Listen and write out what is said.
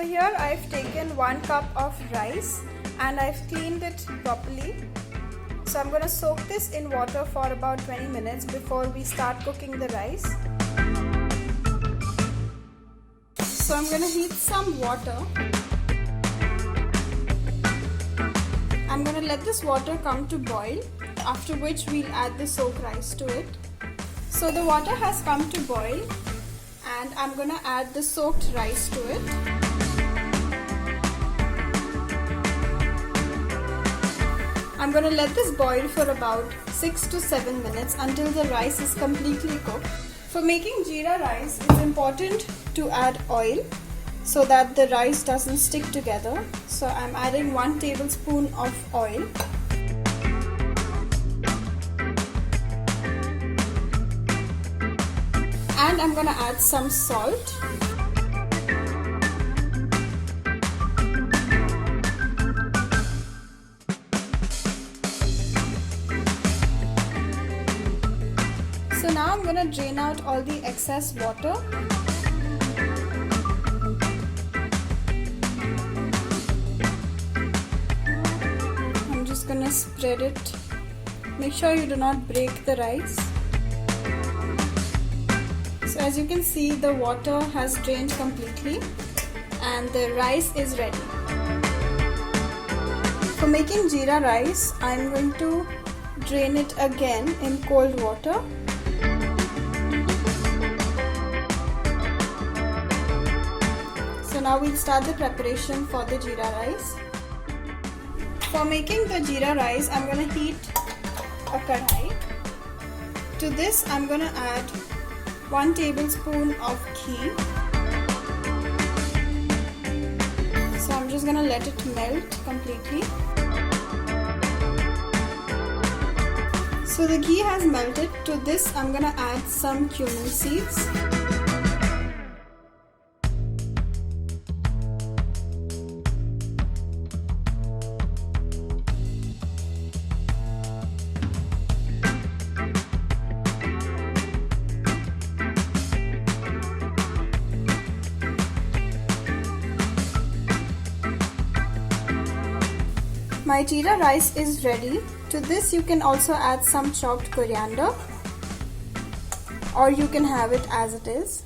So here I've taken 1 cup of rice and I've cleaned it properly. So I'm going to soak this in water for about 20 minutes before we start cooking the rice. So I'm going to heat some water. I'm going to let this water come to boil, after which we'll add the soaked rice to it. So the water has come to boil and I'm going to add the soaked rice to it. I'm going to let this boil for about 6 to 7 minutes until the rice is completely cooked. For making jeera rice, it's important to add oil so that the rice doesn't stick together. So I'm adding 1 tablespoon of oil. And I'm going to add some salt. So now I'm going to drain out all the excess water. I'm just going to spread it. Make sure you do not break the rice. So as you can see, the water has drained completely and the rice is ready. For making jeera rice, I'm going to drain it again in cold water. So now we'll start the preparation for the jeera rice. For making the jeera rice, I'm going to heat a kadai. To this, I'm going to add 1 tablespoon of ghee. So I'm just going to let it melt completely. So the ghee has melted. To this, I'm going to add some cumin seeds. My jeera rice is ready. To this you can also add some chopped coriander, or you can have it as it is.